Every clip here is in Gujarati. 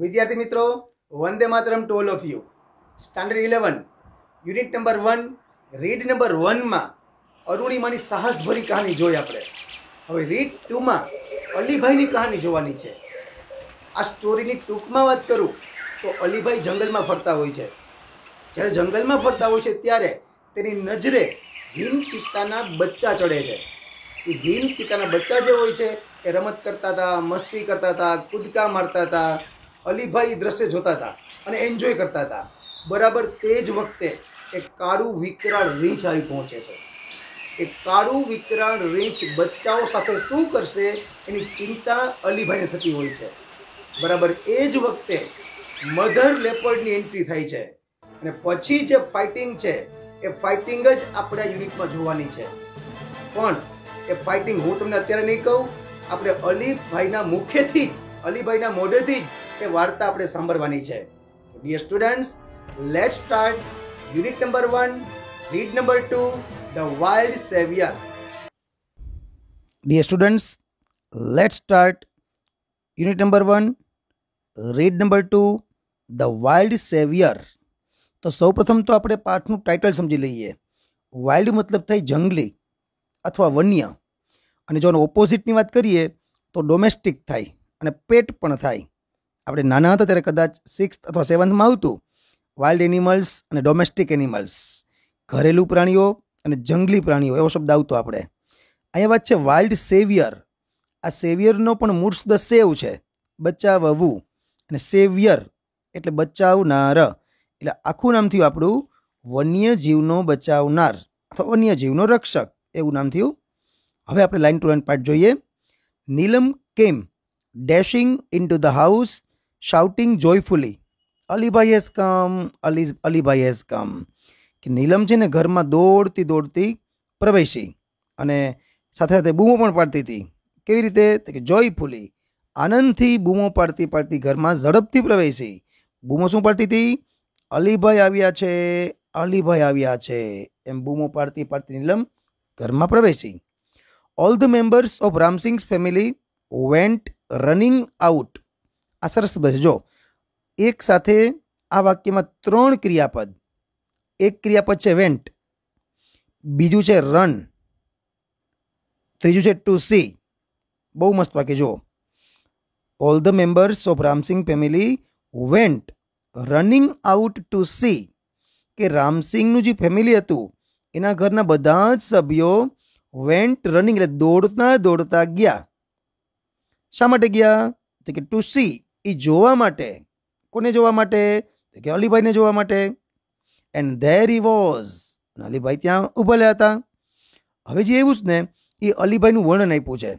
વિદ્યાર્થી મિત્રો, Vande Mataram to all of you. Standard 11 unit number 1 read number 1 માં અરુણિમાની સાહસભરી કહાની જોઈ આપણે. હવે રીડ 2 માં અલીભાઈની કહાની જોવાની છે. આ સ્ટોરીની ટૂંકમાં વાત કરું તો અલીભાઈ જંગલમાં ફરતા હોય છે. જ્યારે જંગલમાં ફરતા હોય છે ત્યારે તેની નજરે હિમ ચિત્તાના બચ્ચા ચડે છે. એ હિમ ચિત્તાના બચ્ચા જે હોય છે એ રમત કરતા હતા, મસ્તી કરતા હતા, કૂદકા મારતા હતા. અલીભાઈ દ્રશ્ય જોતા હતા અને એન્જોય કરતા હતા. બરાબર તે જ વખતે એક કાળું વિકરાળ રીંછ આવી પહોંચે છે. એ કાળું વિકરાળ રીંછ બચ્ચાઓ સાથે શું કરશે એની ચિંતા અલીભાઈને થતી હોય છે. બરાબર એ જ વખતે મધર લેપર્ડની એન્ટ્રી થાય છે અને પછી જે ફાઇટિંગ છે એ ફાઇટિંગ જ આપણા યુનિટમાં જોવાની છે. પણ એ ફાઇટિંગ હું તમને અત્યારે નહીં કહું, આપણે અલીભાઈના મુખેથી જ, અલીભાઈના મોઢેથી જ એ વાર્તા આપણે સાંભળવાની છે. Dear students, let's start unit number 1 read number 2 the wild saviour. Dear students, let's start unit number 1 read number 2 the wild saviour. તો સૌપ્રથમ તો આપણે પાઠનું ટાઇટલ સમજી લઈએ. વાઇલ્ડ મતલબ થાય જંગલી અથવા વન્ય, અને જો ઓપોઝિટની વાત કરીએ તો ડોમેસ્ટિક થાય અને પેટ પણ થાય. આપણે નાના હતા ત્યારે કદાચ 6th અથવા 7thમાં આવતું વાઇલ્ડ એનિમલ્સ અને ડોમેસ્ટિક એનિમલ્સ, ઘરેલું પ્રાણીઓ અને જંગલી પ્રાણીઓ, એવો શબ્દ આવતો આપણે. અહીંયા વાત છે વાઇલ્ડ સેવિયર. આ સેવિયરનો પણ મૂળ શબ્દ સેવ છે, બચાવવું, અને સેવિયર એટલે બચાવનાર. એટલે આખું નામ થયું આપણું વન્યજીવનો બચાવનાર અથવા વન્યજીવનો રક્ષક, એવું નામ થયું. હવે આપણે લાઇન ટુ લાઇન પાર્ટ જોઈએ. Neelam came dashing into the house shouting joyfully, Alibhai has come, Alibhai has come. કે નીલમ છે ને ઘરમાં દોડતી દોડતી પ્રવેશી અને સાથે સાથે બૂમો પણ પાડતી હતી. કેવી રીતે? તો કે જોયફુલી, આનંદથી બૂમો પાડતી પાડતી ઘરમાં ઝડપથી પ્રવેશી. બૂમો શું પાડતી હતી? અલીભાઈ આવ્યા છે, અલીભાઈ આવ્યા છે, એમ બૂમો પાડતી પાડતી નીલમ ઘરમાં પ્રવેશી. All the members of Ramsingh's family went running out. આ સરસ શબ્દ છે. જો એક સાથે આ વાક્યમાં 3 ક્રિયાપદ. એક ક્રિયાપદ છે વેન્ટ, બીજું છે રન, ત્રીજું છે ટુ સી. બહુ મસ્ત વાક્ય. જો all the members of Ramsingh family went running out to sea, કે રામસિંગનું જે ફેમિલી હતું એના ઘરના બધા જ સભ્યો વેન્ટ રનિંગ એટલે દોડતા દોડતા ગયા. શા માટે ગયા? તો કે ટુ સી, એ જોવા માટે. કોને જોવા માટે? તો કે અલીભાઈને જોવા માટે. And there he was, Alibhai ત્યાં ઊભેલા હતા. હવે જે એવું જ ને એ અલીભાઈનું વર્ણન આપ્યું છે.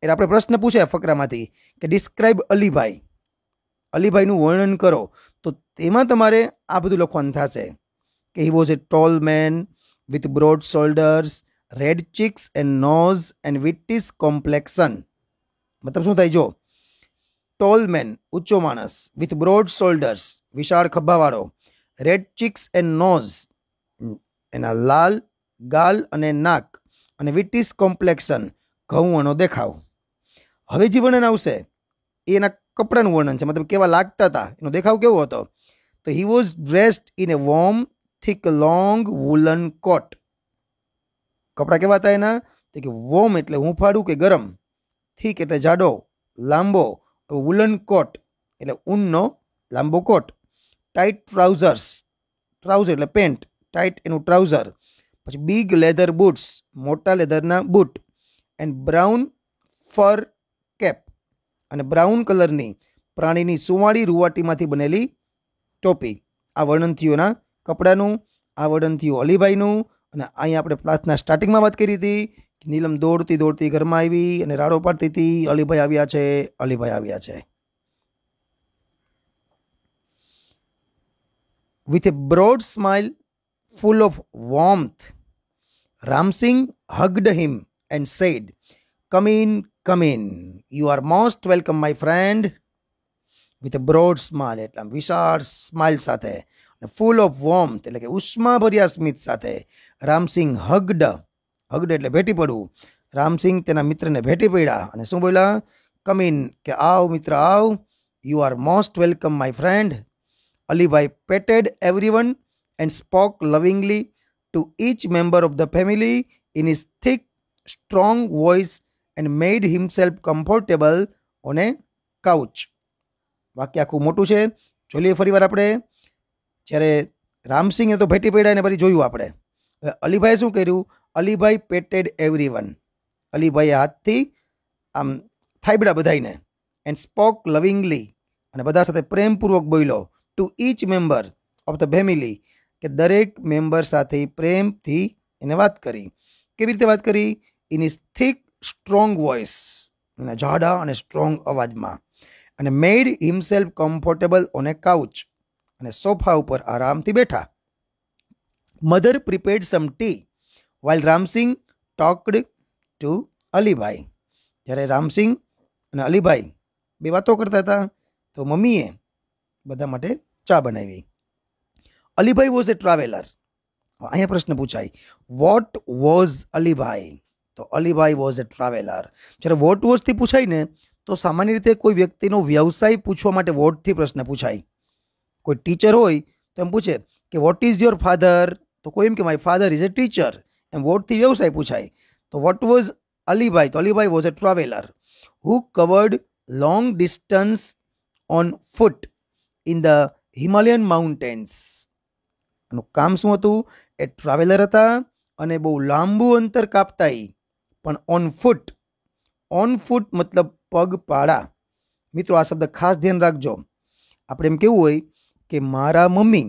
એટલે આપણે પ્રશ્ન પૂછ્યા ફકરામાંથી કે ડિસ્ક્રાઇબ અલીભાઈ, અલીભાઈનું વર્ણન કરો. તો તેમાં તમારે આ બધું લખવાનું થશે કે he was a tall man with broad shoulders, red cheeks and nose and wheatish complexion. મતલબ શું થાય? જો ટોલ મેન ઊંચો માણસ, વિથ બ્રોડ શોલ્ડર્સ વિશાળ ખભાવાળો, રેડ ચીક્સ એન્ડ નોઝ એના લાલ ગાલ અને નાક, અને વિટીસ કોમ્પ્લેક્શન ઘઉંનો દેખાવ. હવે જે વર્ણન આવશે એ એના કપડાનું વર્ણન છે, મતલબ કેવા લાગતા હતા, એનો દેખાવ કેવો હતો. તો he was dressed in a warm thick long woolen coat. કપડા કેવા હતા એના? તો કે વોર્મ એટલે હૂંફાળું કે ગરમ, થીક એટલે જાડો, લાંબો, વુલન કોટ એટલે ઊનનો લાંબો કોટ, ટાઈટ ટ્રાઉઝર્સ, ટ્રાઉઝર એટલે પેન્ટ, ટાઈટ એનું ટ્રાઉઝર, પછી બિગ લેધર બૂટ્સ, મોટા લેધરના boot, and brown fur cap, અને બ્રાઉન કલરની પ્રાણીની સુંવાળી રૂવાટીમાંથી બનેલી ટોપી. આ વર્ણન થયું એના કપડાનું, આ વર્ણન થયું અલીભાઈનું. અને અહીંયા આપણે પ્રાર્થના સ્ટાર્ટિંગમાં વાત કરી હતી કે નીલમ દોડતી દોડતી ઘરમાં આવી અને રાડો પાડતી હતી, અલીભાઈ આવ્યા છે, અલીભાઈ આવ્યા છે. With a broad smile full of warmth, Ramsing hugged him and said, "Come in, come in. You are most welcome, my friend." With a broad smile, એટલે વિશાળ સ્માઇલ સાથે, ફૂલ ઓફ વોર્મથ એટલે કે ઉષ્માભર્યા સ્મિત સાથે રામસિંગ હગ્ડ, હગ્ડ એટલે ભેટી પડવું. રામસિંગ તેના મિત્રને ભેટી પડ્યા અને શું બોલ્યા? કમ ઇન, કે આવ મિત્ર આવ. You are most welcome, my friend. Alibhai petted everyone and spoke lovingly to each member of the family in his thick, strong voice and made himself comfortable on a couch. વાક્ય આખું મોટું છે. જોઈએ ફરી વાર આપણે. જ્યારે રામસિંહે તો ભેટી પડ્યા ને પછી જોયું આપણે. હવે અલીભાઈએ શું કર્યું? અલીભાઈ પેટેડ એવરીવન. અલીભાઈએ હાથથી આમ થાબડા બધાઈને. એન્ડ સ્પોક લવિંગલી, અને બધા સાથે પ્રેમપૂર્વક બોલ્યો. To each member of the family, કે દરેક મેમ્બર સાથે પ્રેમથી એને વાત કરી. કેવી રીતે વાત કરી? In his thick strong voice, એના જાડા અને સ્ટ્રોંગ અવાજમાં. અને made himself comfortable on a couch, અને સોફા ઉપર આરામથી બેઠા. Mother prepared some tea while Ramsingh talked to Alibhai. જ્યારે રામસિંહ અને અલીભાઈ બે વાતો કરતા હતા તો મમ્મીએ બધા માટે ચા બનાવી. Alibhai was a traveller. અહીંયા પ્રશ્ન પૂછાય, વોટ વોઝ અલીભાઈ? તો અલીભાઈ વોઝ એ ટ્રાવેલર. જ્યારે વોટ વોઝથી પૂછાય ને તો સામાન્ય રીતે કોઈ વ્યક્તિનો વ્યવસાય પૂછવા માટે વોટથી પ્રશ્ન પૂછાય. કોઈ ટીચર હોય તો એમ પૂછે કે વોટ ઇઝ યોર ફાધર? તો કોઈ એમ કે my father is a teacher. એમ વોટથી વ્યવસાય પૂછાય. તો વોટ વોઝ અલીભાઈ? તો Alibhai was a traveller who covered long distance on foot in the Himalayan mountains. એનું કામ શું હતું? એ ટ્રાવેલર હતા અને બહુ લાંબુ અંતર કાપતા, પણ ઓન ફૂટ. ઓન ફૂટ મતલબ પગપાળા. મિત્રો આ શબ્દ ખાસ ધ્યાન રાખજો. આપણે એમ કેવું હોય કે મારા મમ્મી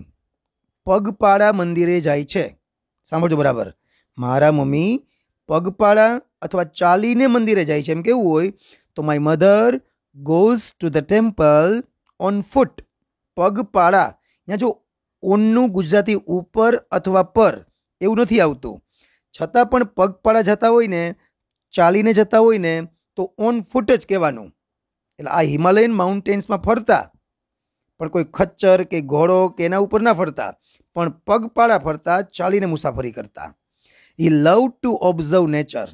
પગપાળા મંદિરે જાય છે. સાંભળજો બરાબર. મારા મમ્મી પગપાળા અથવા ચાલીને મંદિરે જાય છે એમ કેવું હોય તો my mother goes to the temple on foot. પગપાળા. ત્યાં જો ઓનનું ગુજરાતી ઉપર અથવા પર એવું નથી આવતું, છતાં પણ પગપાળા જતા હોય ને, ચાલીને જતા હોય ને તો ઓન ફૂટ જ કહેવાનું. એટલે આ હિમાલયન માઉન્ટેન્સમાં ફરતા, પણ કોઈ ખચ્ચર કે ઘોડો કે એના ઉપર ના ફરતા, પણ પગપાળા ફરતા, ચાલીને મુસાફરી કરતા. હી લવ ટુ ઓબ્ઝર્વ નેચર.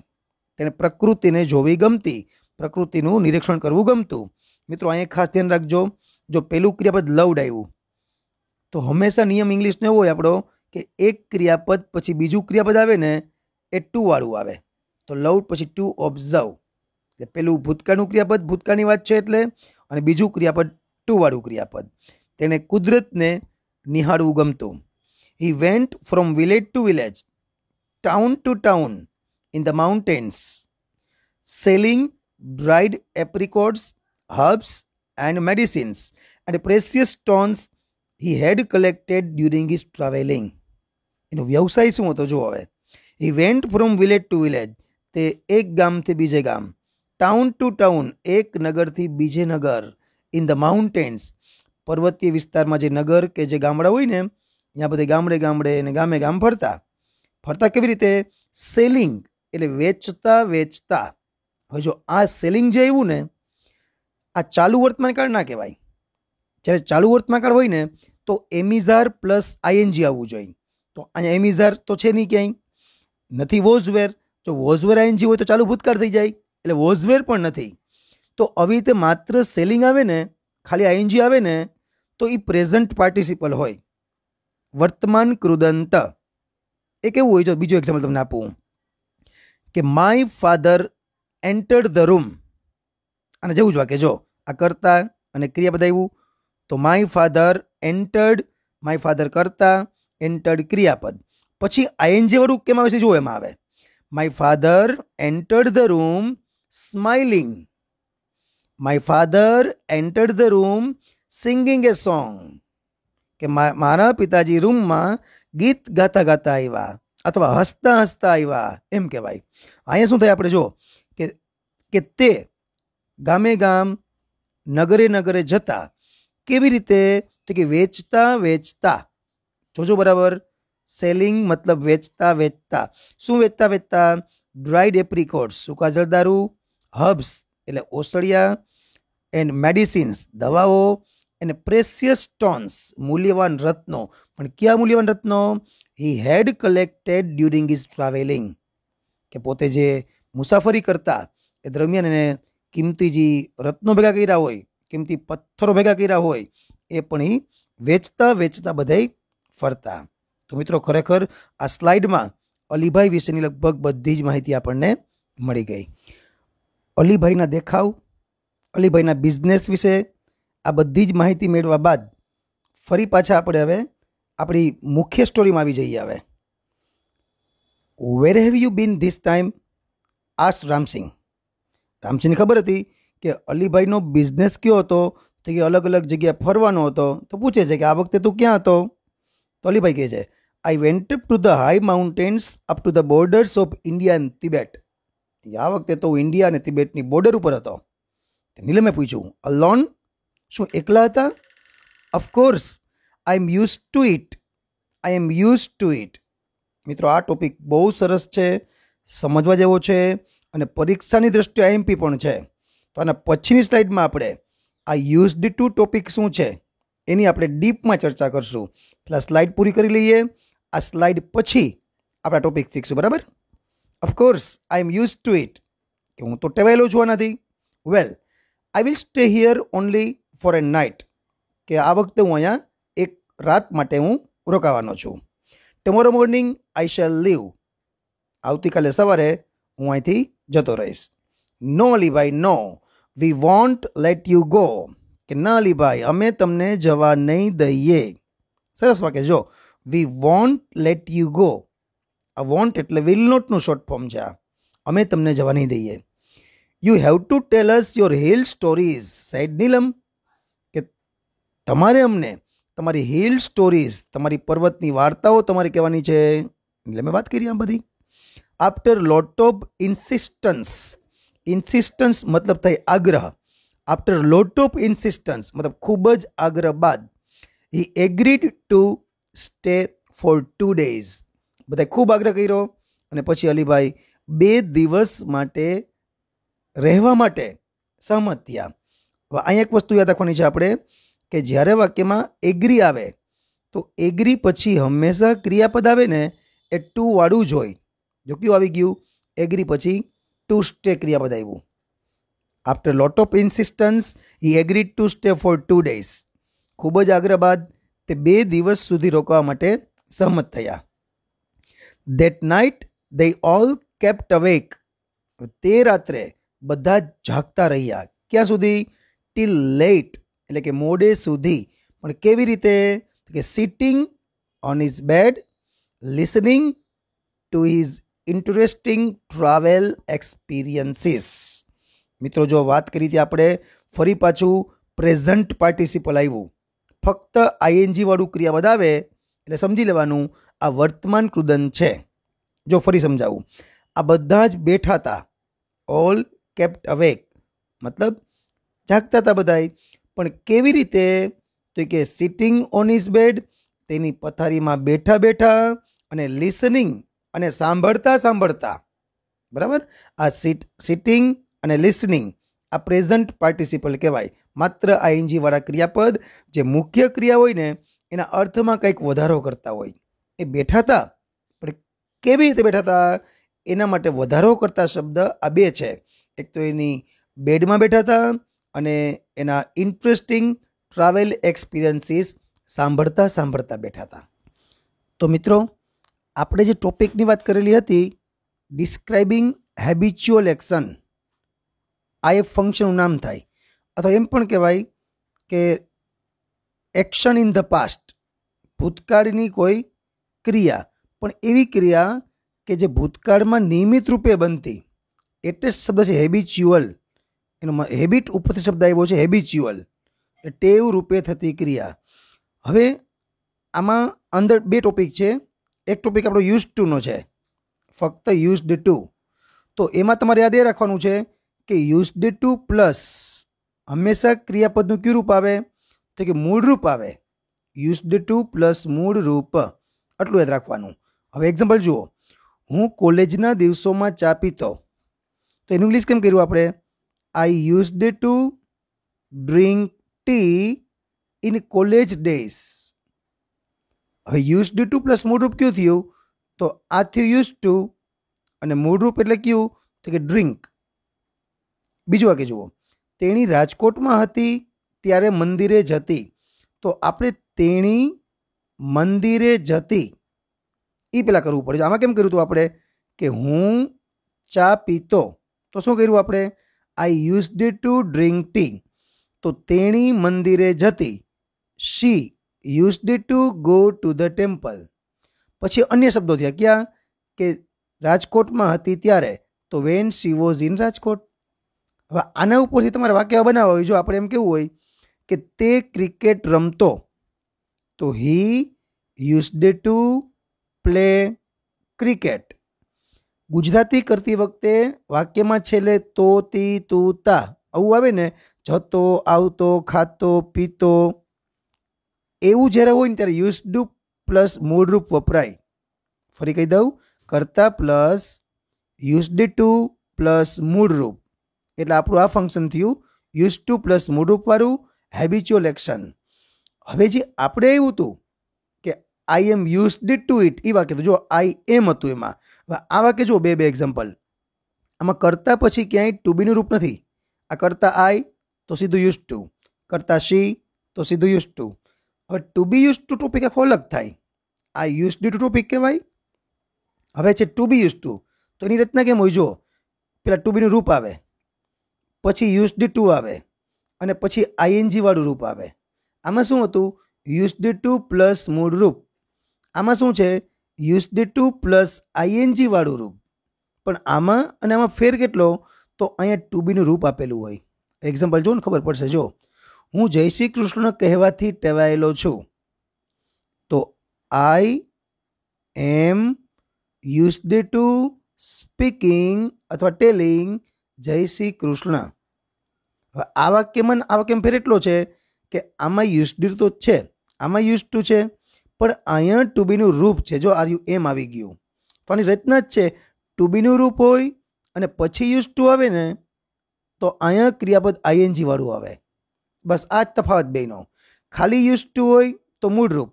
તેને પ્રકૃતિને જોવી ગમતી, પ્રકૃતિનું નિરીક્ષણ કરવું ગમતું. મિત્રો અહીંયા ખાસ ધ્યાન રાખજો, જો પેલું ક્રિયાપદ લવડ આવ્યું તો હંમેશા નિયમ ઇંગ્લિશનો એવો હોય આપણો કે એક ક્રિયાપદ પછી બીજું ક્રિયાપદ આવે ને એ ટુ વાળું આવે. તો લવડ પછી ટુ ઓબ્ઝર્વ. પેલું ભૂતકાળનું ક્રિયાપદ ભૂતકાળની વાત છે એટલે, અને બીજું ક્રિયાપદ ટુ વાળું ક્રિયાપદ. તેને કુદરતને નિહાળવું ગમતું. He went from village to village, town to town in the mountains, selling dried apricots, herbs and medicines and precious stones he had collected during his traveling. એનો વ્યવસાય શું હતો જો હવે. he went from village to village, તે એક ગામથી બીજે ગામ, ટાઉન ટુ ટાઉન, એક નગરથી બીજે નગર, ઇન ધ માઉન્ટેન્સ, પર્વતીય વિસ્તારમાં જે નગર કે જે ગામડા હોય ને ત્યાં બધે ગામડે ગામડે અને ગામે ગામ ફરતા. ફરતા કેવી રીતે? સેલિંગ એટલે વેચતા વેચતા. હવે જો આ સેલિંગ જે આવ્યું ને આ ચાલુ વર્તમાનકાળ ના કહેવાય. જ્યારે ચાલુ વર્તમાનકાળ હોય ને તો એમિઝાર પ્લસ આઈએનજી આવવું જોઈએ. તો અહીંયા એમિઝાર તો છે નહીં ક્યાંય, નથી વોઝવેર. જો વોઝવેર આઈએનજી હોય તો ચાલુ ભૂતકાળ થઈ જાય, એટલે વોઝવેર પણ નથી. તો આવી રીતે માત્ર સેલિંગ આવે ને, ખાલી આઈએનજી આવે ને તો એ પ્રેઝન્ટ પાર્ટિસિપલ હોય, વર્તમાન કૃદંત. એ કેવું હોય? જો બીજું એક્ઝામ્પલ તમને આપું કે my father entered the room. અને જેવું જ વાક્ય જો આ કરતા અને ક્રિયાપદ આવ્યું તો my father entered, my father કરતા, એન્ટર્ડ ક્રિયાપદ. પછી આઈએનજી વાળું કેમ આવે છે? જો એમાં આવે my father entered the room smiling, my father entered the room singing A song, કે મારા પિતાજી રૂમમાં ગીત ગાતા ગાતા આવ્યા અથવા હસતા હસતા આવ્યા એમ કહેવાય. અહીંયા શું થાય? આપણે જો કે તે ગામે ગામ નગરે નગરે જતા. કેવી રીતે? તો કે વેચતા વેચતા. જોજો બરાબર. સેલિંગ મતલબ વેચતા વેચતા. શું વેચતા વેચતા? ડ્રાઈડ એપ્રિકોટ્સ, સૂકા જરદારું, હર્બ્સ એટલે ઓસળિયા, એન્ડ મેડિસિન્સ દવાઓ, અને પ્રેસિયસ સ્ટોન્સ મૂલ્યવાન રત્નો. પણ કયા મૂલ્યવાન રત્નો? હી હેડ કલેક્ટેડ ડ્યુરિંગ હિઝ ટ્રાવેલિંગ, કે પોતે જે મુસાફરી કરતા એ દરમિયાન એને કિંમતી જે રત્નો ભેગા કર્યા હોય કિંમતી પથ્થરો ભેગા કર્યા હોય એ પણ એ વેચતા વેચતા બધાય ફરતા. તો મિત્રો ખરેખર આ સ્લાઇડમાં અલીભાઈ વિશેની લગભગ બધી જ માહિતી આપણને મળી ગઈ. અલીભાઈના દેખાવ, અલીભાઈના બિઝનેસ વિશે આ બધી જ માહિતી મેળવ્યા બાદ ફરી પાછા આપણે હવે આપણી મુખ્ય સ્ટોરીમાં આવી જઈએ. હવે where have you been this time asked Ramsingh. રામસિંહને ખબર હતી કે અલીભાઈનો બિઝનેસ કયો હતો, તો કે અલગ અલગ જગ્યાએ ફરવાનો હતો. તો પૂછે છે કે આ વખતે તું ક્યાં હતો? તો અલીભાઈ કહે છે, I went to the high mountains up to the borders of India and Tibet. આ વખતે તો હું ઇન્ડિયા અને તિબેટની બોર્ડર ઉપર હતો. નીલમે પૂછ્યું, અલોન? શું એકલા હતા? Of course, I am use to it. I am use to it. મિત્રો આ ટોપિક બહુ સરસ છે, સમજવા જેવો છે અને પરીક્ષાની દ્રષ્ટિએ આઈએમપી પણ છે. તો આના પછીની સ્લાઇડમાં આપણે આ યુઝડ ટુ ટોપિક શું છે એની આપણે ડીપમાં ચર્ચા કરશું. એટલે સ્લાઇડ પૂરી કરી લઈએ. આ સ્લાઇડ પછી આપણા ટોપિક શીખશું. બરાબર? Of course I am use to it. કે હું તો ટેવાયેલો છું આનાથી. Well, I will stay here only for a night. કે આ વખતે હું અહીંયા એક રાત માટે હું રોકાવાનો છું. Tomorrow morning I shall leave. આવતીકાલે સવારે હું અહીંથી જતો રહીશ. No Alibhai, no, we won't let you go. કે ના અલીભાઈ, અમે તમને જવા નહીં દઈએ. સરસ વાક્ય. જો we won't let you go, આ વોન્ટ એટલે વિલ નોટનું શોર્ટ ફોર્મ છે. અમે તમને જવા નહીં દઈએ. You have to tell us your hill stories, said Neelam. કે તમારે અમને તમારી હિલ સ્ટોરીઝ, તમારી પર્વતની વાર્તાઓ તમારે કહેવાની છે. એટલે મેં વાત કરી આ બધી. After lot of ઇન્સિસ્ટન્સ. ઇન્સિસ્ટન્સ મતલબ થાય આગ્રહ. આફ્ટર લોટ ઓફ ઇન્સિસ્ટન્સ મતલબ ખૂબ જ આગ્રહ બાદ he agreed to stay for 2 days. બધા ખૂબ આગ્રહ કર્યો અને પછી અલીભાઈ 2 દિવસ માટે રહેવા માટે સહમત થયા. હવે અહીંયા એક વસ્તુ યાદ રાખવાની છે આપણે કે જ્યારે વાક્યમાં એગ્રી આવે તો એગ્રી પછી હંમેશા ક્રિયાપદ આવે ને એ ટુ વાળું જ હોય. જો કયું આવી ગયું? એગ્રી પછી ટુ સ્ટે ક્રિયાપદ આવ્યું. After lot of insistence he agreed to stay for 2 days. ખૂબ જ આગ્રહ બાદ તે 2 દિવસ સુધી રોકવા માટે સહમત થયા. That night they all kept awake. તે રાત્રે બધા જાગતા રહ્યા. ક્યાં સુધી? ટીલ લેટ, એટલે કે મોડે સુધી. પણ કેવી રીતે? કે sitting on his bed, listening to his interesting travel experiences. મિત્રો જો વાત કરી હતી આપણે, ફરી પાછું પ્રેઝન્ટ પાર્ટિસિપલ આવ્યું. ફક્ત આઈએનજી વાળું ક્રિયાપદ આવે એટલે સમજી લેવાનું આ વર્તમાન કૃદંત છે. જો ફરી સમજાવું, આ બધા જ બેઠા હતા. ઓલ કેપ્ટ અવેક મતલબ જાગતા હતા બધાય. પણ કેવી રીતે? તો કે સિટિંગ ઓન હિઝ બેડ, તેની પથારીમાં બેઠા બેઠા, અને લિસનિંગ અને સાંભળતા સાંભળતા. બરાબર? આ સિટિંગ અને લિસનિંગ આ પ્રેઝન્ટ પાર્ટિસિપલ કહેવાય. માત્ર આઈએનજી વાળા ક્રિયાપદ જે મુખ્ય ક્રિયા હોય ને એના અર્થમાં કંઈક વધારો કરતા હોય. એ બેઠા હતા, પણ કેવી રીતે બેઠા હતા એના માટે વધારો કરતા શબ્દ આ બે છે. એક તો એની બેડમાં બેઠા હતા અને એના ઇન્ટરેસ્ટિંગ ટ્રાવેલ એક્સપિરિયન્સીસ સાંભળતા સાંભળતા બેઠા હતા. તો મિત્રો આપણે જે ટોપિકની વાત કરેલી હતી, ડિસ્ક્રાઇબિંગ હેબિચ્યુઅલ એક્શન, આ એક ફંક્શનનું નામ થાય. અથવા એમ પણ કહેવાય કે એક્શન ઇન ધ પાસ્ટ, ભૂતકાળની કોઈ ક્રિયા, પણ એવી ક્રિયા કે જે ભૂતકાળમાં નિયમિત રૂપે બનતી. એટલે શબ્દ છે હેબિચ્યુઅલ. એનો હેબિટ ઉપરથી શબ્દ આવ્યો છે હેબિચ્યુઅલ, ટેવ રૂપે થતી ક્રિયા. હવે આમાં અંદર 2 ટોપિક છે. એક ટોપિક આપણો યુઝ ટુનો છે, ફક્ત યુઝડ ટુ. તો એમાં તમારે યાદ એ રાખવાનું છે કે યુઝડ ટુ પ્લસ હંમેશા ક્રિયાપદનું કયું રૂપ આવે? તો કે મૂળ રૂપ આવે. યુઝડ ટુ પ્લસ મૂળ રૂપ, આટલું યાદ રાખવાનું. હવે એક્ઝામ્પલ જુઓ, હું કોલેજના દિવસોમાં ચા પીતો. તો એનું ઇંગ્લિશ કેમ કર્યું આપણે? I used to drink tea in college days. હવે યુઝડ ટુ પ્લસ મૂળરૂપ કયું થયું? તો આ થયું યુઝ ટુ અને મૂળરૂપ એટલે કયું? તો કે ડ્રિંક. બીજું વાક્ય જુઓ, તેણી રાજકોટમાં હતી ત્યારે મંદિરે જતી, તો આપણે તેણી મંદિરે જતી એ પેલા કરવું પડે. આમાં કેમ કર્યું હતું આપણે કે હું ચા પીતો, તો શું કર્યું આપણે? I used to drink tea. તો તેણી મંદિરે જતી, she used to go to the temple. પછી અન્ય શબ્દો થયા ક્યાં કે રાજકોટમાં હતી ત્યારે, તો when she was in Rajkot. હવે આના ઉપરથી તમારે વાક્ય બનાવવા હોય. જો આપણે એમ કેવું હોય કે તે ક્રિકેટ રમતો, તો he used to play cricket. Gujarati કરતી વખતે વાક્યમાં છેલ્લે તો, તી, તું, તા આવું આવે ને, જતો, આવતો, ખાતો, પીતો, એવું જ્યારે હોય ને ત્યારે યુઝડ ટુ પ્લસ મૂળરૂપ વપરાય. ફરી કહી દઉં, કરતા પ્લસ યુઝડ ટુ પ્લસ મૂળરૂપ, એટલે આપણું આ ફંક્શન થયું યુઝ ટુ પ્લસ મૂળરૂપવાળું હેબિચ્યુઅલ એક્શન. હવે જે આપણે એવું હતું કે I am used to it, એ વાક્ય તો જો આઈ એમ હતું એમાં. હવે આ વાક્ય જો બે એક્ઝામ્પલ. આમાં કરતા પછી ક્યાંય ટુ બીનું રૂપ નથી. આ કરતા આઈ તો સીધું યુઝ ટુ, કરતા શી તો સીધું યુઝ ટુ. હવે to be use to topic આખો અલગ થાય. આ યુઝડ ટુ ટોપિક કહેવાય. હવે છે ટુ બી યુઝ ટુ, તો એની રચના કેમ હોય? જો પેલા ટુ બીનું રૂપ આવે, પછી યુઝડ ટુ આવે, અને પછી આઈએનજી વાળું રૂપ આવે. આમાં શું હતું? યુઝડ ટુ પ્લસ મૂળ રૂપ. આમાં શું છે? યુઝડ ટુ પ્લસ આઈએનજી વાળું રૂપ. પણ આમાં અને આમાં ફેર કેટલો? તો અહીંયા ટુ બીનું રૂપ આપેલું હોય. એક્ઝામ્પલ જો ને ખબર પડશે. જો હું જય શ્રી કૃષ્ણ કહેવાથી ટેવાયેલો છું, તો I am used two speaking અથવા ટેલિંગ જય શ્રી કૃષ્ણ. હવે આ વાક્યમાં આ વાક્યમાં ફેર એટલો છે કે આમાં યુઝડ તો છે, આમાં યુઝ ટુ છે, પણ અહીંયા ટુ બીનું રૂપ છે. જો આર યુ એમ આવી ગયું, તો આની રચના જ છે ટુ બીનું રૂપ હોય અને પછી યુઝ ટુ આવે ને, તો અહીંયા ક્રિયાપદ આઈએનજી વાળું આવે. બસ આ જ તફાવત બેનો. ખાલી યુઝ ટુ હોય તો મૂળ રૂપ,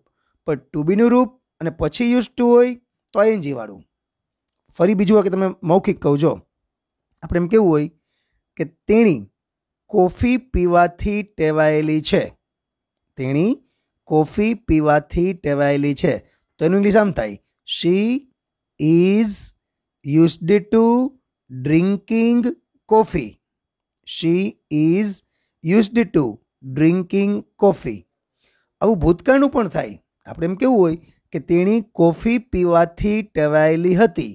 પણ ટુ બીનું રૂપ અને પછી યુઝ ટુ હોય તો આઈએનજી વાળું. ફરી બીજું વાક્ય તમે મૌખિક કહું. જો આપણે એમ કેવું હોય કે તેણી કોફી પીવાથી ટેવાયેલી છે. તેણી કોફી પીવાથી ટેવાયેલી છે, તો એનું ઇંગ્લિશ આમ થાય, she is used to drinking coffee. She is used to drinking coffee. આવું ભૂતકાળનું પણ થાય. આપણે એમ કેવું હોય કે તેણી કોફી પીવાથી ટેવાયેલી હતી,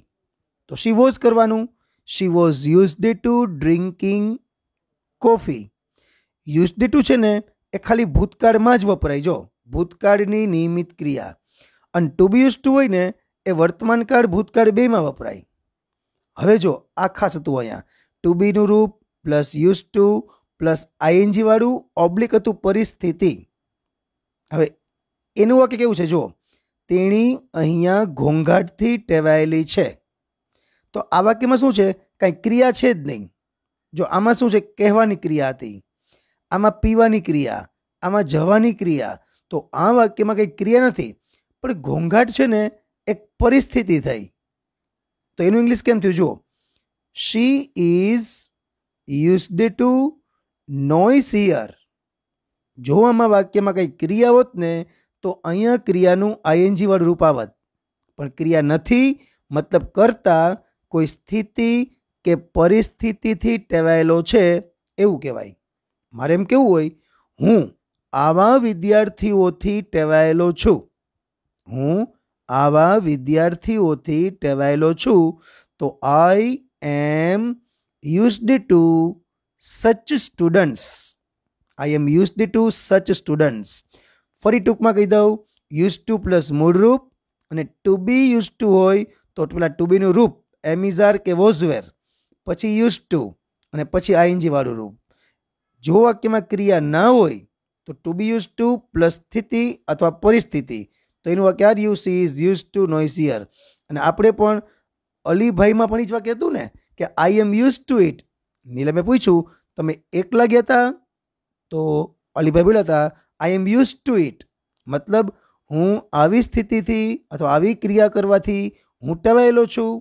તો શી વોઝ કરવાનું. She was used to drinking coffee. Used to છે ને એ ખાલી ભૂતકાળમાં જ વપરાય. જો ભૂતકાળની નિયમિત ક્રિયા. અને ટુ બી યુઝ ટુ હોય ને એ વર્તમાનકાળ ભૂતકાળ બેમાં વપરાય. હવે જો આ ખાસ હતું અહીંયા ટુ બીનું રૂપ plus use to plus ING વાળું ઓબ્લિક હતું પરિસ્થિતિ. હવે એનું વાક્ય કેવું છે? જો તેણી અહીંયા ઘોંઘાટથી ટેવાયેલી છે, તો આ વાક્યમાં શું છે? કાંઈ ક્રિયા છે જ નહીં. જો આમાં શું છે? કહેવાની ક્રિયા હતી, આમાં પીવાની ક્રિયા, આમાં જવાની ક્રિયા. તો આ વાક્યમાં કંઈ ક્રિયા નથી, પણ ઘોંઘાટ છે ને એક પરિસ્થિતિ થઈ. તો એનું ઇંગ્લિશ કેમ થયું? જો શી ઇઝ યુઝડ ટુ નોઇસિયર. જો આમાં વાક્યમાં કંઈ ક્રિયા હોત ને તો અહીંયા ક્રિયાનું આઈએનજી વાળું રૂપ આવત, પણ ક્રિયા નથી, મતલબ કરતા કોઈ સ્થિતિ કે પરિસ્થિતિથી ટેવાયેલો છે એવું કહેવાય. મારે એમ કેવું હોય, હું આવા વિદ્યાર્થીઓથી ટેવાયેલો છું. હું આવા વિદ્યાર્થીઓથી ટેવાયેલો છું, તો I am used to such students. I am used to such students. ફરી ટૂંકમાં કહી દઉં, યુઝ ટુ પ્લસ મૂળ રૂપ, અને ટુ બી યુઝ ટુ હોય તો પેલા ટુ બીનું રૂપ એમિઝાર કે વોઝવેર, પછી યુઝ ટુ અને પછી આઈએનજી વાળું રૂપ. જો વાક્યમાં ક્રિયા ના હોય તો to be use to plus સ્થિતિ અથવા પરિસ્થિતિ, તો એનું વાક્ય are you see is use to noisier. અને આપણે પણ અલીભાઈમાં પણ એ જ વાક્ય હતું ને કે I am use to it. નીલમે પૂછ્યું તમે એકલા ગયા હતા, તો અલીભાઈ બોલ્યા હતા આઈ એમ યુઝ ટુ ઇટ, મતલબ હું આવી સ્થિતિથી અથવા આવી ક્રિયા કરવાથી હું ટેવાયેલો છું.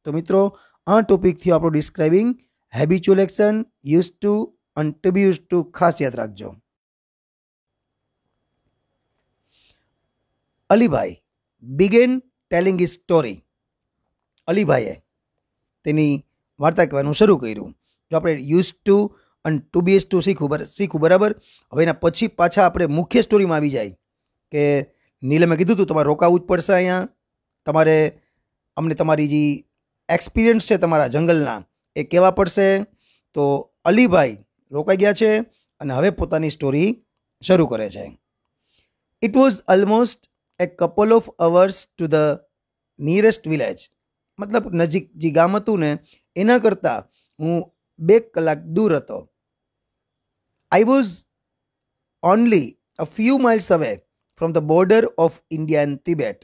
તો મિત્રો આ ટોપિકથી આપણું describing habitual action, use to અને ટુ બી યુઝ ટુ ખાસ યાદ રાખજો. Alibhai began telling his story. અલીભાઈએ તેની વાર્તા કહેવાનું શરૂ કર્યું. જો આપણે યુઝ ટુ અને ટુ બીએસ ટુ શીખવું બરાબર. હવે એના પછી પાછા આપણે મુખ્ય સ્ટોરીમાં આવી જાય કે નીલમે કીધું હતું તમારે રોકાવું જ પડશે અહીંયા, તમારે અમને તમારી જે એક્સપિરિયન્સ છે તમારા જંગલના એ કહેવા પડશે. તો અલીભાઈ રોકાઈ ગયા છે અને હવે પોતાની સ્ટોરી શરૂ કરે છે. It was almost A couple of hours to the nearest village. મતલબ નજીક જે ગામ હતું ને એના કરતાં હું 2 કલાક દૂર હતો. I was only a few miles away from the border of India and Tibet.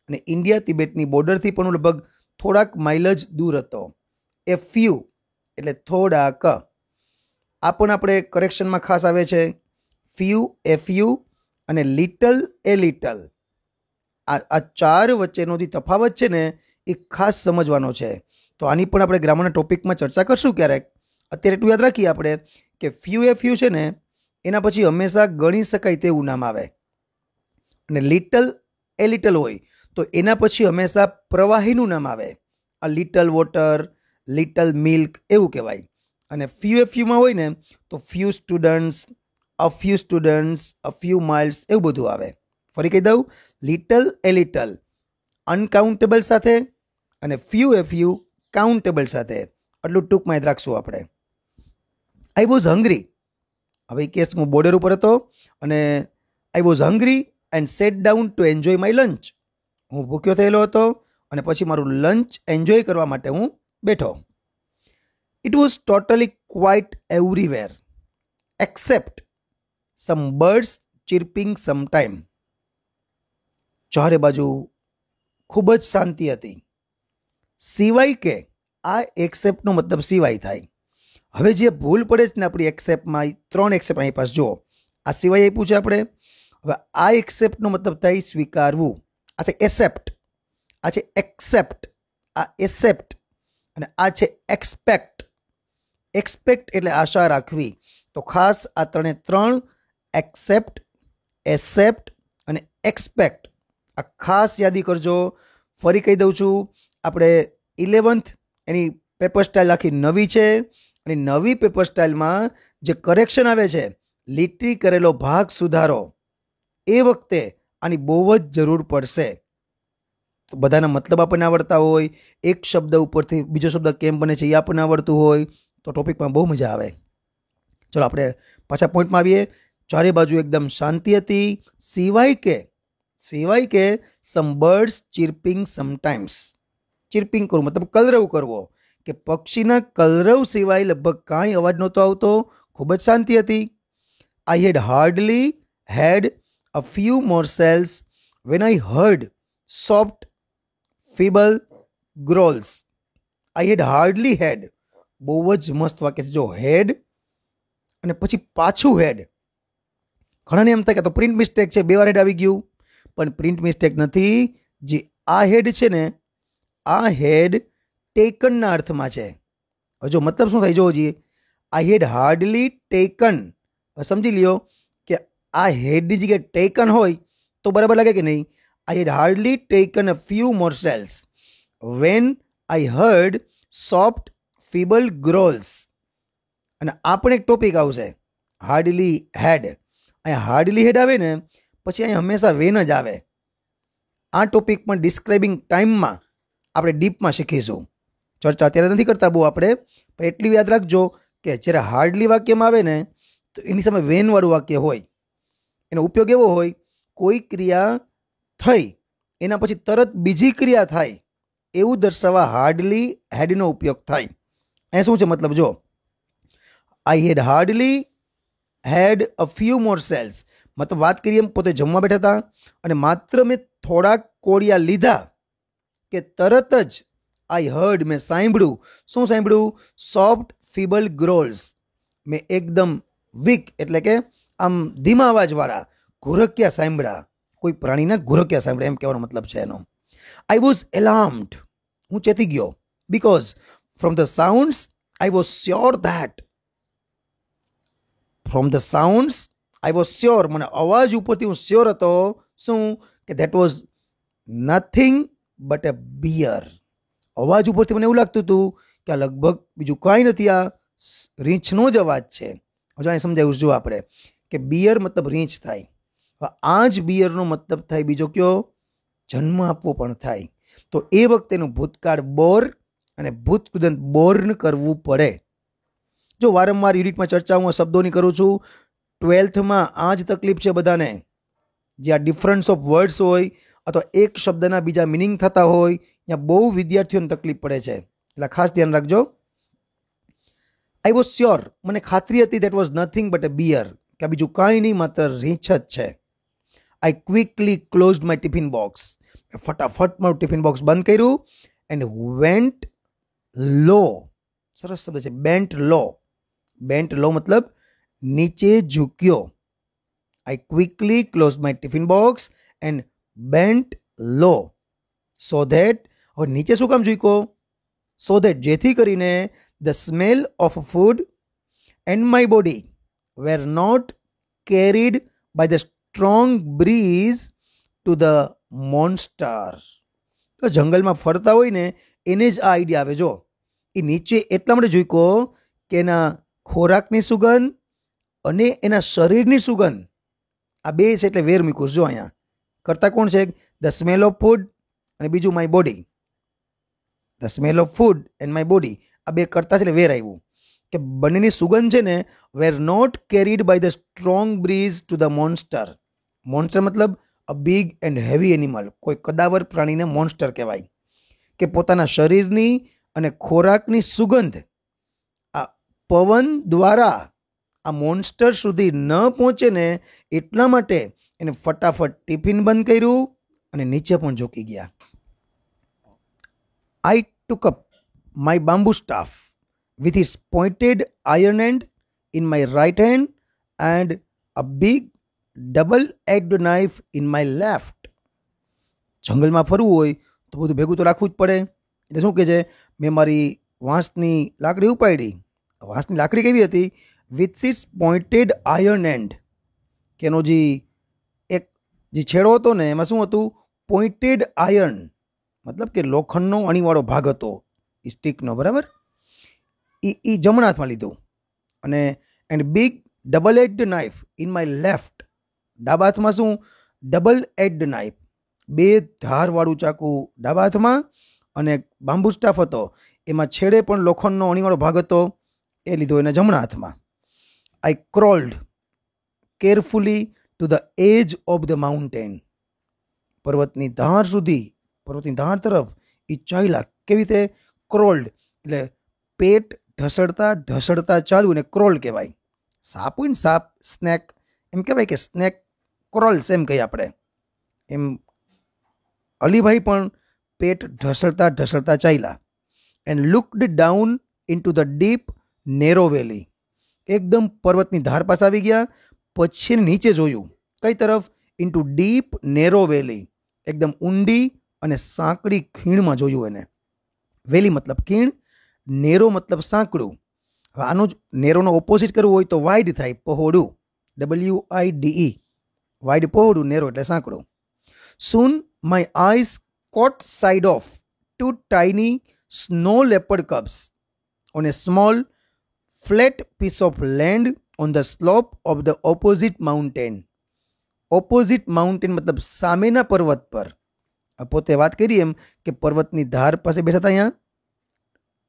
અને ઇન્ડિયા તિબેટની બોર્ડરથી પણ હું લગભગ થોડાક માઇલ જ દૂર હતો. એ ફ્યુ એટલે થોડાક. આ પણ આપણે કરેક્શનમાં ખાસ આવે છે. ફ્યુ એ ફ્યુ અને લિટલ એ લિટલ. આ 4 વચ્ચેનો જે તફાવત છે ને એ ખાસ સમજવાનો છે. તો આની પણ આપણે ગ્રામરના ટોપિકમાં ચર્ચા કરશું ક્યારેક. અત્યારે એટલું યાદ રાખીએ આપણે કે ફ્યુ એ ફ્યુ છે ને એના પછી હંમેશા ગણી શકાય તેવું નામ આવે, અને લિટલ એ લિટલ હોય તો એના પછી હંમેશા પ્રવાહીનું નામ આવે. આ લિટલ વોટર, લિટલ મિલ્ક એવું કહેવાય. અને ફ્યુ એ ફ્યુમાં હોય ને તો few students, a few miles એવું બધું આવે. ફરી કહી દઉં, લિટલ એ લિટલ અનકાઉન્ટેબલ સાથે અને ફ્યુ એ ફ્યુ કાઉન્ટેબલ સાથે. આટલું ટૂંકમાં યાદ રાખશું આપણે. I was hungry. હવે કેસ હું બોર્ડર ઉપર હતો અને I was hungry and set down to enjoy my lunch. હું ભૂખ્યો થયેલો હતો અને પછી મારું લંચ એન્જોય કરવા માટે હું બેઠો. It was totally quiet everywhere except some birds chirping sometime. ચારે બાજુ ખૂબ જ શાંતિ હતી, સિવાય કે આ એક્સેપ્ટનો મતલબ સિવાય થાય. હવે જે ભૂલ પડે છે ને આપણી એક્સેપ્ટમાં, 3 એક્સેપ્ટ અહીં પાસે જુઓ. આ સિવાય આપ્યું છે આપણે. હવે આ એક્સેપ્ટનો મતલબ થાય સ્વીકારવું. આ છે એસેપ્ટ, આ છે એક્સેપ્ટ, આ એસેપ્ટ અને આ છે એક્સપેક્ટ. એક્સપેક્ટ એટલે આશા રાખવી. તો ખાસ આ 3 એક્સેપ્ટ, એસેપ્ટ અને એક્સપેક્ટ આ ખાસ યાદી કરજો. ફરી કહી દઉં છું, આપણે 11th એની પેપર સ્ટાઇલ આખી નવી છે અને નવી પેપર સ્ટાઇલમાં જે કરેક્શન આવે છે, લીટી કરેલો ભાગ સુધારો, એ વખતે આની બહુ જ જરૂર પડશે. તો બધાના મતલબ આપણને આવડતા હોય, એક શબ્દ ઉપરથી બીજો શબ્દ કેમ બને છે એ આપણને આવડતું હોય તો ટોપિકમાં બહુ મજા આવે. ચલો આપણે પાછા પોઈન્ટમાં આવીએ. ચારે બાજુ એકદમ શાંતિ હતી, સિવાય કે સમ બર્ડ્સ ચિર્પિંગ સમટાઈમ્સ. ચિર્પિંગ કરવું મતલબ કલરવ કરવો, કે પક્ષીના કલરવ સિવાય લગભગ કાંઈ અવાજ નહોતો આવતો. ખૂબ જ શાંતિ હતી. I had hardly had a few morsels when I heard soft feeble growls. I had hardly had. બહુ જ મસ્ત વાક્ય છે. જો હેડ અને પછી પાછું હેડ. ઘણાને એમ થાય કે તો પ્રિન્ટ મિસ્ટેક છે, 2 વાર હેડ આવી ગયું, પણ પ્રિન્ટ મિસ્ટેક નથી. જે આ હેડ છે ને આ હેડ ટેકનના અર્થમાં છે. હવે જો મતલબ શું થાય જો જોઈએ, આઈ હેડ હાર્ડલી ટેકન. સમજી લ્યો કે આ હેડની જગ્યાએ ટેકન હોય તો બરાબર લાગે કે નહીં. I had hardly taken a few morsels when I heard soft feeble growls. અને આ પણ એક ટોપિક આવશે, હાર્ડલી હેડ. અહીંયા હાર્ડલી હેડ આવે ને પછી અહીંયા હંમેશા વેન જ આવે. આ ટોપિક પણ ડિસ્ક્રાઇબિંગ ટાઈમમાં આપણે ડીપમાં શીખીશું. ચર્ચા અત્યારે નથી કરતા બહુ આપણે, પણ એટલી યાદ રાખજો કે જ્યારે હાર્ડલી વાક્યમાં આવે ને તો એની સામે વેનવાળું વાક્ય હોય. એનો ઉપયોગ એવો હોય, કોઈ ક્રિયા થઈ એના પછી તરત બીજી ક્રિયા થાય એવું દર્શાવવા હાર્ડલી હેડનો ઉપયોગ થાય. અહીંયા શું છે મતલબ જો, આઈ had hardly had a few મોર્સેલ્સ. મતલબ વાત કરીએ એમ પોતે જમવા બેઠા હતા અને માત્ર મેં થોડાક કોળિયા લીધા કે તરત જ આઈ હર્ડ મેં સાંભળ્યું. શું સાંભળ્યું? Soft feeble ગ્રોલ્સ. મેં એકદમ વીક એટલે કે આમ ધીમા અવાજવાળા ઘુરક્યા સાંભળ્યા. કોઈ પ્રાણીના ઘુરક્યા સાંભળ્યા એમ કહેવાનો મતલબ છે એનો. I was alarmed. હું ચેતી ગયો. Because from the sounds I was sure that. From the sounds I was sure. મને અવાજ ઉપરથી હું શ્યોર હતો શું કે that was nothing but a bear. અવાજ ઉપરથી મને એવું લાગતું હતું કે આ લગભગ બીજું કાંઈ નથી, આ રીંછનો જ અવાજ છે. હજુ અહીં સમજાવ્યું જો આપણે કે બિયર મતલબ રીંછ થાય. આ જ બિયરનો મતલબ થાય બીજો કયો? જન્મ આપવો પણ થાય. તો એ વખતેનું ભૂતકાળ બોર અને ભૂતકૃદંત બોર્ન કરવું પડે. જો વારંવાર યુનિટમાં ચર્ચા હું શબ્દોની કરું છું. 12થમાં આ જ તકલીફ છે બધાને, જે આ ડિફરન્સ ઓફ વર્ડ્સ હોય અથવા એક શબ્દના બીજા મિનિંગ થતા હોય, ત્યાં બહુ વિદ્યાર્થીઓને તકલીફ પડે છે. એટલે ખાસ ધ્યાન રાખજો. આઈ વોઝ શ્યોર, મને ખાતરી હતી that was nothing but a bear, કે આ બીજું કાંઈ નહીં, માત્ર રીંછ જ છે. I quickly closed my tiffin box, ફટાફટ મારું ટિફિન બોક્સ બંધ કર્યું. એન્ડ વેન્ટ લો, સરસ શબ્દ છે, બેન્ટ લો. બેન્ટ લો મતલબ નીચે ઝૂક્યો. I quickly close my tiffin box and bent low so that, હવે નીચે શું કામ ઝૂક્યો? સો ધેટ જેથી કરીને the smell of food and my body were not carried by the strong breeze to the monster. તો જંગલમાં ફરતા હોય ને એને જ આ આઈડિયા આવે. જો એ નીચે એટલા માટે ઝૂક્યો કે એના ખોરાકની સુગંધ અને એના શરીરની સુગંધ, આ બે છે એટલે વેર મૂક્યું. જો અહીંયા કરતા કોણ છે? ધ સ્મેલ ઓફ ફૂડ અને બીજું my body. The smell of food and my body, આ બે કરતા છે એટલે વેર આવ્યું કે બંનેની સુગંધ છે ને were not carried by the strong breeze to the monster. Monster મતલબ a big and heavy animal, કોઈ કદાવર પ્રાણીને મોન્સ્ટર કહેવાય. કે પોતાના શરીરની અને ખોરાકની સુગંધ આ પવન દ્વારા આ મોન્સ્ટર સુધી ન પહોંચે ને એટલા માટે એને ફટાફટ ટિફિન બંધ કર્યું અને નીચે પણ ઝૂકી ગયા. I took up my bamboo staff with his pointed iron end in my right hand and a big double-edged knife in my left. જંગલમાં ફરવું હોય તો બધું ભેગું તો રાખવું જ પડે. એટલે શું કહે છે? મેં મારી વાંસની લાકડી ઉપાડી. વાંસની લાકડી કેવી હતી? With it's pointed iron and, કે એનો જે છેડો હતો ને એમાં શું હતું? પોઇન્ટેડ આયર્ન, મતલબ કે લોખંડનો અણીવાળો ભાગ હતો એ સ્ટીકનો, બરાબર? એ જમણા હાથમાં લીધું. અને and big double aged knife in my left, ડાબા હાથમાં શું? ડબલ એજ્ડ નાઇફ, બે ધારવાળું ચાકુ ડાબા હાથમાં, અને બાંબુ સ્ટાફ હતો એમાં છેડે પણ લોખંડનો અણીવાળો ભાગ હતો, એ લીધો એના જમણા હાથમાં. I crawled carefully to the edge of the mountain, પર્વતની ધાર સુધી, પર્વતની ધાર તરફ એ ચાલ્યા. કેવી રીતે? ક્રોલ્ડ એટલે પેટ ઢસડતા ઢસડતા ચાલવું ને ક્રોલ કહેવાય. સાપ હોય ને સાપ, સ્નેક, એમ કહેવાય કે સ્નેક ક્રોલ્સ એમ કહીએ આપણે. એમ અલીભાઈ પણ પેટ ઢસડતા ઢસડતા ચાલ્યા. And looked down into the deep narrow valley, એકદમ પર્વતની ધાર પાસે આવી ગયા. પછી નીચે જોયું. કઈ તરફ? In to deep narrow valley, એકદમ ઊંડી અને સાંકડી ખીણમાં જોયું એને. વેલી મતલબ ખીણ, નેરો મતલબ સાંકડું. હવે આનો જ નેરોનો ઓપોઝિટ કરવું હોય તો વાઇડ થાય, પહોળું, WIDE, વાઇડ પહોળું, નેરો એટલે સાંકડું. Soon my eyes caught sight of 2 tiny snow leopard cubs on a small flat piece of land on the slope of the opposite mountain. Opposite mountain મતલબ સામેના પર્વત પર. પોતે વાત કરી એમ કે પર્વતની ધાર પાસે બેઠા હતા અહીંયા,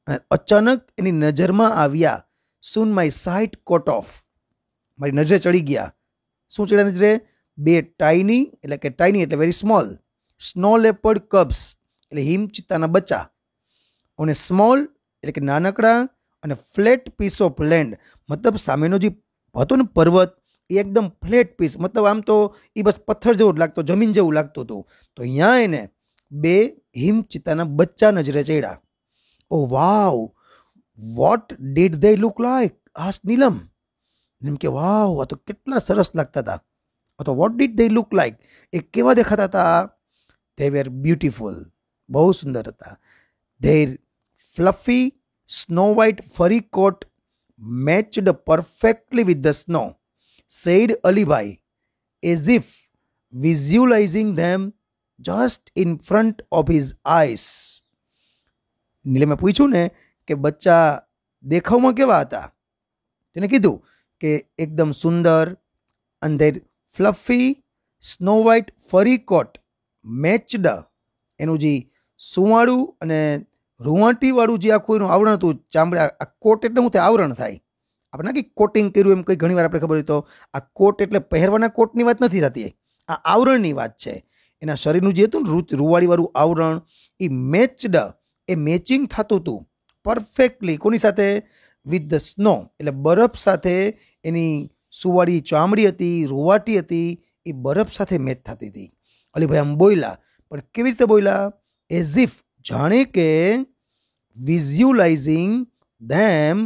અને અચાનક એની નજરમાં આવ્યા. સૂન માય સાઇટ કોટ ઓફ, મારી નજરે ચડી ગયા. શું ચડ્યા નજરે? બે ટાઈની, એટલે કે ટાઈની એટલે very small, snow leopard cubs એટલે હિમચિત્તાના બચ્ચા, અને સ્મોલ એટલે કે નાનકડા, અને ફ્લેટ પીસ ઓફ લેન્ડ મતલબ સામેનો જે હતો ને પર્વત એ એકદમ ફ્લેટ પીસ, મતલબ આમ તો એ બસ પથ્થર જેવું જ લાગતો, જમીન જેવું લાગતું હતું. તો અહીંયા એને બે હિમચિત્તાના બચ્ચા નજરે ચડ્યા. Oh wow, what did they look like? Asked Neelam. એમ કે વાવ, આ તો કેટલા સરસ લાગતા હતા. અથવા what did they look like, એ કેવા દેખાતા હતા? ધે વેર બ્યુટીફુલ, બહુ સુંદર હતા. There fluffy snow white furry coat matched perfectly with the snow, said Alibhai, as if visualising them just in front of his eyes. એટલે મેં પૂછ્યું ને કે બચ્ચા દેખાવમાં કેવા હતા, તેને કીધું કે એકદમ સુંદર, and their fluffy snow white furry coat matched, એનું જે સુવાળું અને રૂવાટીવાળું જે આખું એનું આવરણ હતું ચામડા, આ કોટ એટલે શું થાય, આવરણ થાય. આપણે કંઈક કોટિંગ કર્યું એમ કંઈ ઘણી વાર આપણે ખબર હોય તો આ કોટ એટલે પહેરવાના કોટની વાત નથી થતી, આ આવરણની વાત છે. એના શરીરનું જે હતું ને રૂવાળીવાળું આવરણ એ મેચડ, એ મેચિંગ થતું હતું પરફેક્ટલી. કોની સાથે? વિથ ધ સ્નો, એટલે બરફ સાથે એની સુવાળી ચામડી હતી, રૂવાટી હતી, એ બરફ સાથે મેચ થતી હતી. અલીભાઈ આમ બોલ્યા, પણ કેવી રીતે બોલ્યા? એઝ ઇફ, જાણે કે visualising them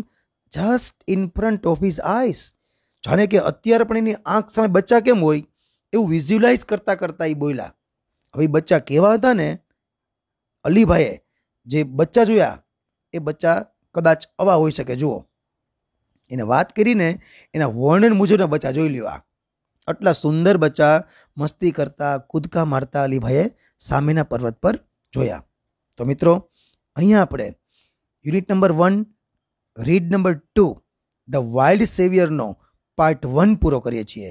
just in front of his eyes, જાણે કે અત્યારે પણ એની આંખ સામે બચ્ચા કેમ હોય એવું વિઝ્યુલાઇઝ કરતાં કરતાં એ બોલ્યા. હવે બચ્ચા કેવા હતા ને, અલીભાઈએ જે બચ્ચા જોયા એ બચ્ચા કદાચ આવા હોઈ શકે. જુઓ, એને વાત કરીને એના વર્ણન મુજબના બચ્ચા જોઈ લ્યો. આટલા સુંદર બચ્ચા મસ્તી કરતા, કૂદકા મારતા અલીભાઈએ સામેના પર્વત પર જોયા. તો મિત્રો, અહીંયા આપણે unit number 1 read number 2 the wild સેવિયરનો પાર્ટ 1 પૂરો કરીએ છીએ.